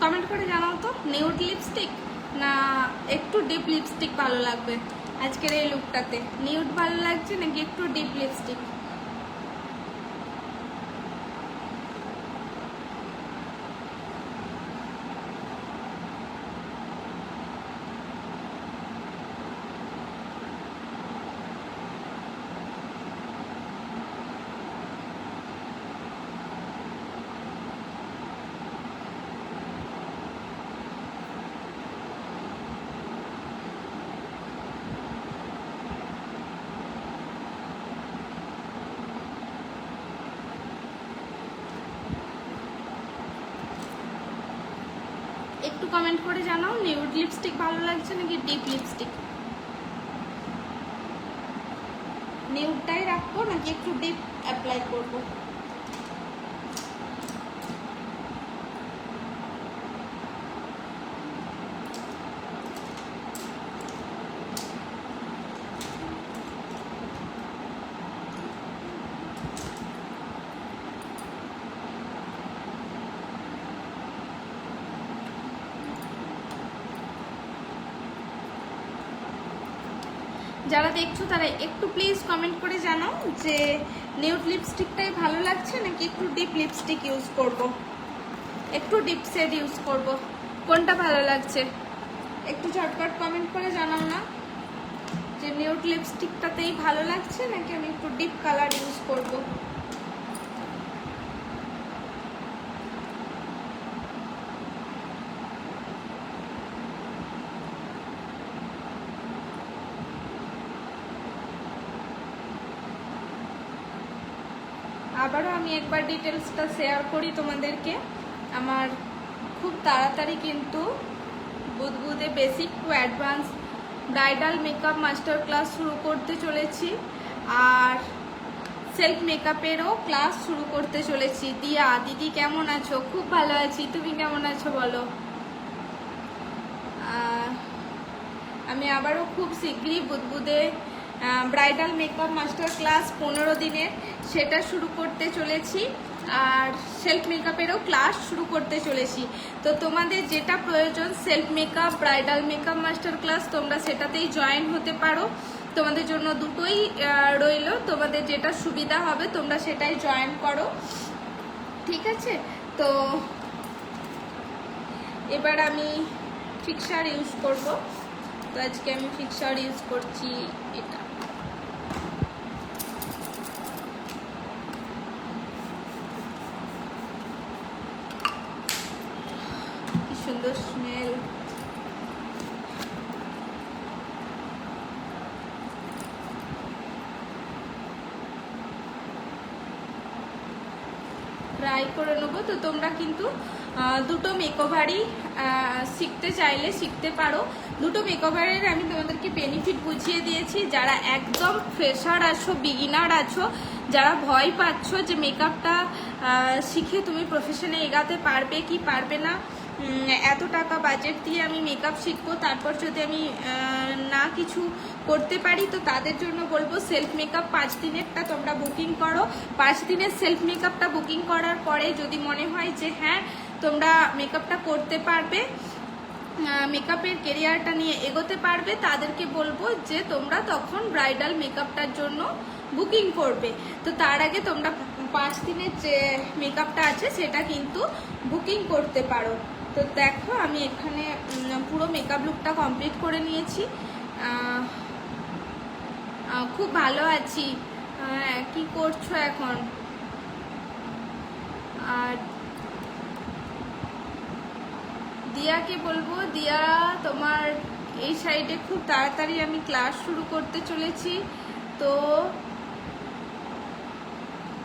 কমেন্ট করে জানাও তো, নিউড লিপস্টিক না একটু ডিপ লিপস্টিক ভালো লাগবে আজকের এই লুকটাতে? নিউড ভালো লাগছে নাকি একটু ডিপ লিপস্টিক? একটু কমেন্ট করে জানাও নিউড লিপস্টিক ভালো লাগছে নাকি ডিপ লিপস্টিক? নিউডটাই রাখবো নাকি একটু ডিপ অ্যাপ্লাই করবো? যারা দেখছো তারা একটু প্লিজ কমেন্ট করে জানাও যে নিউড লিপস্টিকটাই ভালো লাগছে নাকি একটু ডিপ লিপস্টিক ইউজ করব, একটু ডিপ শেড ইউজ করব, কোনটা ভালো লাগছে? একটু ঝটপট কমেন্ট করে জানাও না যে নিউড লিপস্টিকটাতেই ভালো লাগছে নাকি আমি একটু ডিপ কালার ইউজ করব। আবারও আমি একবার ডিটেলসটা শেয়ার করি তোমাদেরকে। আমার খুব তাড়াতাড়ি কিন্তু বুদবুদে basic to advance bridal makeup master class শুরু করতে চলেছি, আর সেলফ মেকআপেরও ক্লাস শুরু করতে চলেছি। দিয়া দিদি কেমন আছো? খুব ভালো আছি, তুমি কেমন আছো বলো? আমি আবারও খুব শীঘ্রই বুদবুদে ব্রাইডাল মেকআপ মাস্টার ক্লাস 15 দিনের সেটা শুরু করতে চলেছি, আর সেলফ মেকআপেরও ক্লাস শুরু করতে চলেছি। তো তোমাদের যেটা প্রয়োজন self makeup bridal makeup master class, তোমরা সেটাতেই জয়েন হতে পারো। তোমাদের জন্য দুটোই রইল, তোমাদের যেটা সুবিধা হবে তোমরা সেটাই জয়েন করো, ঠিক আছে? তো এবার আমি ফিক্সার ইউজ করব। তো আজকে আমি ফিক্সার ইউজ করছি এটা। কি সুন্দর স্মেল। ট্রাই করে নেবো। তো তোমরা কিন্তু দুটো মেকওভারই শিখতে চাইলে শিখতে পারো। দুটো মেকওভারের আমি তোমাদেরকে বেনিফিট বুঝিয়ে দিয়েছি। যারা একদম ফ্রেশার আছো, বিগিনার আছো, যারা ভয় পাচ্ছ যে মেকআপটা শিখে তুমি প্রফেশনে এগাতে পারবে কি পারবে না, এত টাকা বাজেট দিয়ে আমি মেকআপ শিখবো তারপর যদি আমি না কিছু করতে পারি, তো তাদের জন্য বলবো সেলফ মেকআপ 5 দিনেরটা তোমরা বুকিং করো। 5 দিনের সেলফ মেকআপটা বুকিং করার পরে যদি মনে হয় যে হ্যাঁ তোমরা মেকআপটা করতে পারবে, মেকআপের কেরিয়ারটা নিয়ে এগোতে পারবে, তাদেরকে বলবো যে তোমরা তখন ব্রাইডাল মেকআপটার জন্য বুকিং করবে। তো তার আগে তোমরা 5 দিনের যে মেকআপটা আছে সেটা কিন্তু বুকিং করতে পারো। তো দেখো আমি এখানে পুরো মেকআপ লুকটা কমপ্লিট করে নিয়েছি। খুব ভালো আছি। কি করছো এখন? আর দিয়াকে বলবো, দিয়া তোমার এই সাইডে খুব তাড়াতাড়ি আমি ক্লাস শুরু করতে চলেছি, তো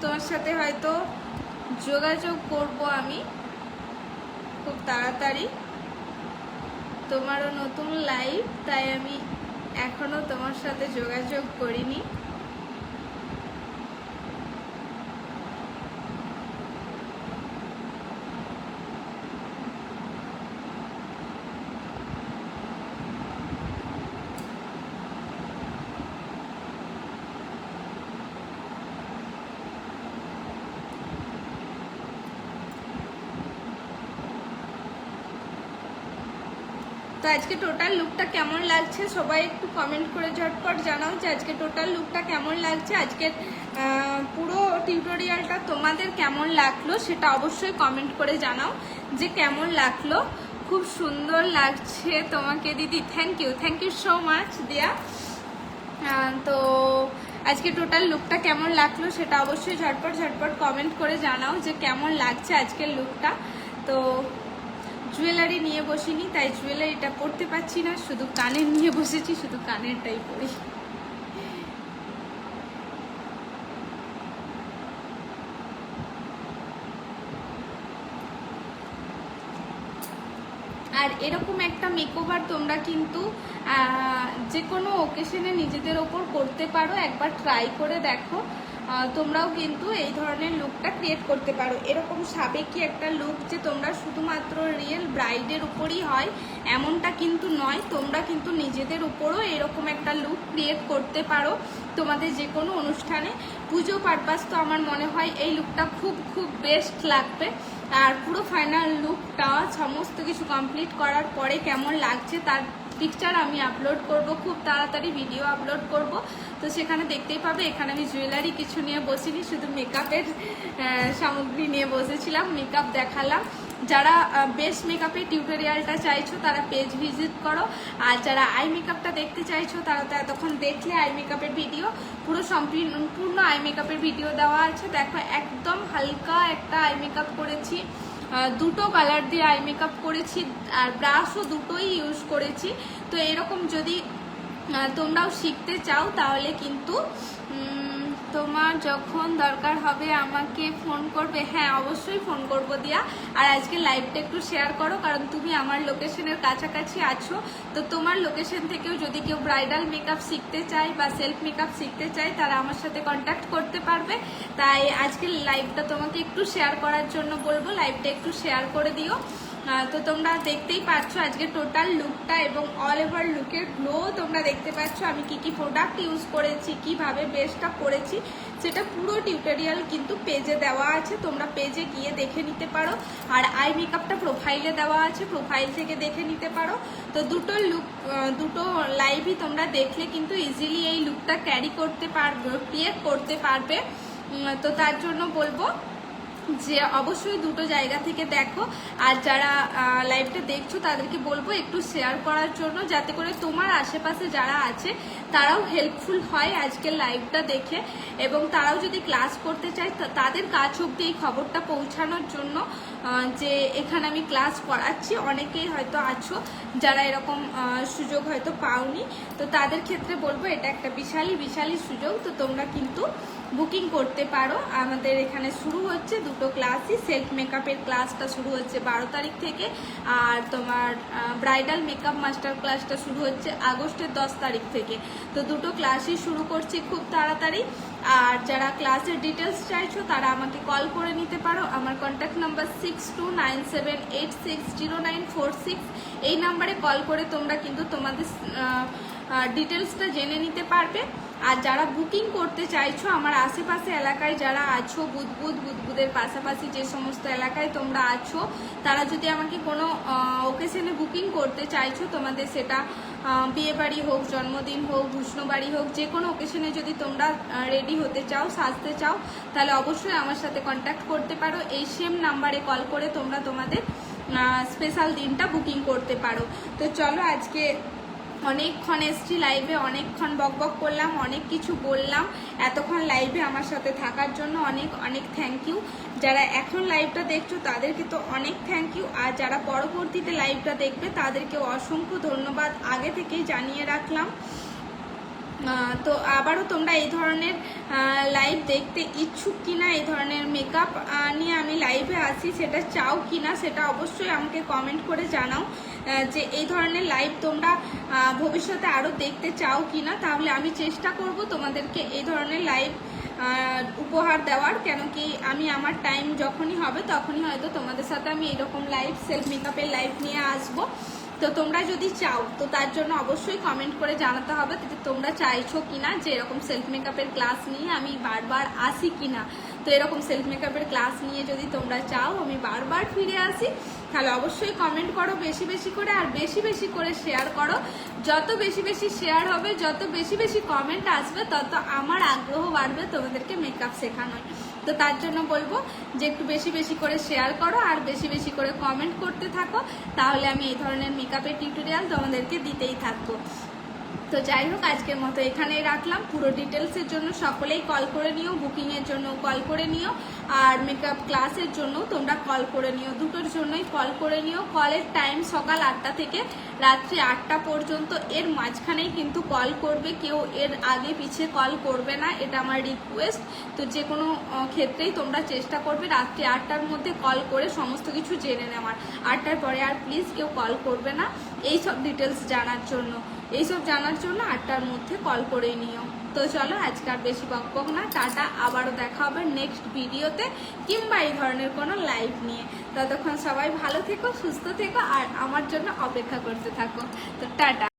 তোমার সাথে হয়তো যোগাযোগ করব আমি খুব তাড়াতাড়ি। তোমারও নতুন লাইভ, তাই আমি এখনো তোমার সাথে যোগাযোগ করিনি। তো আজকে টোটাল লুকটা কেমন লাগছে সবাই একটু কমেন্ট করে ঝটপট জানাও যে আজকে টোটাল লুকটা কেমন লাগছে, আজকের পুরো টিউটোরিয়ালটা তোমাদের কেমন লাগলো সেটা অবশ্যই কমেন্ট করে জানাও যে কেমন লাগলো। খুব সুন্দর লাগছে তোমাকে দিদি, থ্যাংক ইউ সো মাচ দিয়া। তো আজকে টোটাল লুকটা কেমন লাগলো সেটা অবশ্যই ঝটপট কমেন্ট করে জানাও যে কেমন লাগছে আজকের লুকটা। তো জুয়েলারি নিয়ে বসিনি, তাই জুয়েলারিটা পরতে পারছি না, শুধু কানের নিয়ে বসেছি, শুধু কানেরটাই পরি। আর এরকম একটা মেকওভার তোমরা কিন্তু যে কোনো ওকেশনে নিজেদের ওপর করতে পারো, একবার ট্রাই করে দেখো, তোমরাও কিন্তু এই ধরনের লুকটা ক্রিয়েট করতে পারো। এরকম সাবেকি একটা লুক যে তোমরা শুধুমাত্র রিয়েল ব্রাইডের উপরই হয় এমনটা কিন্তু নয়, তোমরা কিন্তু নিজেদের উপরও এরকম একটা লুক ক্রিয়েট করতে পারো তোমাদের যে কোনো অনুষ্ঠানে। পুজো পারপাস তো আমার মনে হয় এই লুকটা খুব বেস্ট লাগবে। আর পুরো ফাইনাল লুকটা সমস্ত কিছু কমপ্লিট করার পরে কেমন লাগছে তার পিকচার আমি আপলোড করব, খুব তাড়াতাড়ি ভিডিও আপলোড করব, তো সেখানে দেখতেই পাবে। এখানে আমি জুয়েলারি কিছু নিয়ে বসিনি, শুধু মেকআপের সামগ্রী নিয়ে বসেছিলাম, মেকআপ দেখালাম। যারা বেস্ট মেকআপের টিউটোরিয়ালটা চাইছো তারা পেজ ভিজিট করো, আর যারা আই মেকআপটা দেখতে চাইছো তারা তো এতক্ষণ দেখলে আই মেকআপের ভিডিও, পুরো সম্পূর্ণ আই মেকআপের ভিডিও দেওয়া আছে। দেখো একদম হালকা একটা আই মেকআপ করেছি, দুটো কালার দিয়ে আই মেকআপ করেছি, আর ব্রাশও দুটোই ইউজ করেছি। তো এরকম যদি তোমরাও শিখতে চাও তাহলে কিন্তু তোমার যখন দরকার হবে আমাকে ফোন করবে। হ্যাঁ অবশ্যই ফোন করবো দিয়া। আর আজকে লাইভটা একটু শেয়ার করো, কারণ তুমি আমার লোকেশনের কাছাকাছি আছো, তো তোমার লোকেশন থেকেও যদি কেউ ব্রাইডাল মেকআপ শিখতে চায় বা সেলফ মেকআপ শিখতে চায় তারা আমার সাথে কন্ট্যাক্ট করতে পারবে। তাই আজকে লাইভটা তোমাকে একটু শেয়ার করার জন্য বলবো, লাইভটা একটু শেয়ার করে দিও। তো তোমরা দেখতেই পাচ্ছ আজকে টোটাল লুকটা এবং অল ওভার লুকের গ্লো তোমরা দেখতে পাচ্ছ। আমি কি প্রোডাক্ট ইউজ করেছি, কিভাবে বেসটা করেছি সেটা পুরো টিউটোরিয়াল কিন্তু পেজে দেওয়া আছে, তোমরা পেজে গিয়ে দেখে নিতে পারো। আর আই মেকআপটা প্রোফাইলে দেওয়া আছে, প্রোফাইল থেকে দেখে নিতে পারো। তো দুটো লাইভই তোমরা দেখলে কিন্তু ইজিলি এই লুকটা ক্যারি করতে পারবে, ক্রিয়েট করতে পারবে। তো তার জন্য বলবো যে অবশ্যই দুটো জায়গা থেকে দেখো। আর যারা লাইভটা দেখছো তাদেরকে বলবো একটু শেয়ার করার জন্য, যাতে করে তোমার আশেপাশে যারা আছে তারাও হেল্পফুল হয় আজকের লাইভটা দেখে, এবং তারাও যদি ক্লাস করতে চায় তাদের কাছ অব্দি এই খবরটা পৌঁছানোর জন্য যে এখানে আমি ক্লাস করাচ্ছি। অনেকেই হয়তো আছো যারা এরকম সুযোগ হয়তো পাওনি, তো তাদের ক্ষেত্রে বলবো এটা একটা বিশালই সুযোগ। তো তোমরা কিন্তু বুকিং করতে পারো। আমাদের এখানে শুরু হচ্ছে দুটো ক্লাসই, সেলফ মেকআপের ক্লাসটা শুরু হচ্ছে 12 তারিখ থেকে, আর তোমার ব্রাইডাল মেকআপ মাস্টার ক্লাসটা শুরু হচ্ছে আগস্টের 10 তারিখ থেকে। তো দুটো ক্লাসই শুরু করছি খুব তাড়াতাড়ি। আর যারা ক্লাসের ডিটেলস চাইছো তারা আমাকে কল করে নিতে পারো। আমার কন্ট্যাক্ট নাম্বার 6297860946, এই নাম্বারে কল করে তোমরা কিন্তু তোমাদের ডিটেলসটা জেনে নিতে পারবে। আর যারা বুকিং করতে চাইছো আমার আশেপাশে এলাকায় যারা আছো, বুদবুদের পাশাপাশি যে সমস্ত এলাকায় তোমরা আছো, তারা যদি আমাকে কোনো ওকেশনে বুকিং করতে চাইছো, তোমাদের সেটা বিয়ে বাড়ি হোক, জন্মদিন হোক, ভূষণবাড়ি হোক, যে কোনো ওকেশনে যদি তোমরা রেডি হতে চাও, সাজতে চাও, তাহলে অবশ্যই আমার সাথে কন্ট্যাক্ট করতে পারো। এই সেম নাম্বারে কল করে তোমরা তোমাদের স্পেশাল দিনটা বুকিং করতে পারো। তো চলো আজকে অনেকক্ষণ এসছি লাইভে, অনেকক্ষণ বকবক করলাম, অনেক কিছু বললাম। এতক্ষণ লাইভে আমার সাথে থাকার জন্য অনেক থ্যাংক ইউ। যারা এখন লাইভটা দেখছো তাদেরকে তো অনেক থ্যাংক ইউ, আর যারা পরবর্তীতে লাইভটা দেখবে তাদেরকে অসংখ্য ধন্যবাদ আগে থেকেই জানিয়ে রাখলাম। তো আবারও তোমরা এই ধরনের লাইভ দেখতে ইচ্ছুক কিনা, এই ধরনের মেকআপ নিয়ে আমি লাইভে আসি সেটা চাও কিনা সেটা অবশ্যই আমাকে কমেন্ট করে জানাও, যে এই ধরনের লাইভ তোমরা ভবিষ্যতে আরও দেখতে চাও কিনা। তাহলে আমি চেষ্টা করব তোমাদেরকে এই ধরনের লাইভ উপহার দেওয়ার, কেন কি আমি আমার টাইম যখনই হবে তখনই হয়তো তোমাদের সাথে আমি এরকম লাইভ সেলফ মেকআপের লাইভ নিয়ে আসবো। তো তোমরা যদি চাও তো তার জন্য অবশ্যই কমেন্ট করে জানাতে হবে যে তোমরা চাইছো কিনা যে এরকম সেলফ মেকআপের ক্লাস নিয়ে আমি বারবার আসি কিনা। তো এরকম সেলফ মেকআপের ক্লাস নিয়ে যদি তোমরা চাও আমি বারবার ফিরে আসি, তাহলে অবশ্যই কমেন্ট করো বেশি বেশি করে, আর বেশি বেশি করে শেয়ার করো। যত বেশি বেশি শেয়ার হবে, যত বেশি বেশি কমেন্ট আসবে, তত আমার আগ্রহ বাড়বে তোমাদেরকে মেকআপ শেখানোর। তো তার জন্য বলবো যে একটু বেশি বেশি করে শেয়ার করো আর বেশি বেশি করে কমেন্ট করতে থাকো, তাহলে আমি এই ধরনের মেকআপের টিউটোরিয়াল তোমাদেরকে দিতেই থাকবো। তো যাই হোক, আজকের মতো এখানেই রাখলাম। পুরো ডিটেলসের জন্য সকলেই কল করে নিও, বুকিংয়ের জন্য কল করে নিও, আর মেকআপ ক্লাসের জন্য তোমরা কল করে নিও, দুটোর জন্যই কল করে নিও। কলের টাইম সকাল 8টা থেকে রাত্রি 8টা পর্যন্ত, এর মাঝখানেই কিন্তু কল করবে, কেউ এর আগে পিছিয়ে কল করবে না, এটা আমার রিকোয়েস্ট। তো যে কোনো ক্ষেত্রেই তোমরা চেষ্টা করবে রাত্রি 8টার মধ্যে কল করে সমস্ত কিছু জেনে নেওয়ার। 8টার পরে আর প্লিজ কেউ কল করবে না এইসব ডিটেলস জানার জন্য। এইসব জানার জন্য 8টার মধ্যে কল করে নিও। তো চলো, আজকে আর বেশি বকবক না, টাটা। আবারও দেখা হবে নেক্সট ভিডিওতে কিংবা এই ধরনের কোনো লাইভ নিয়ে। ততক্ষণ সবাই ভালো থেকো, সুস্থ থেকো, আর আমার জন্য অপেক্ষা করতে থাকো। তো টাটা।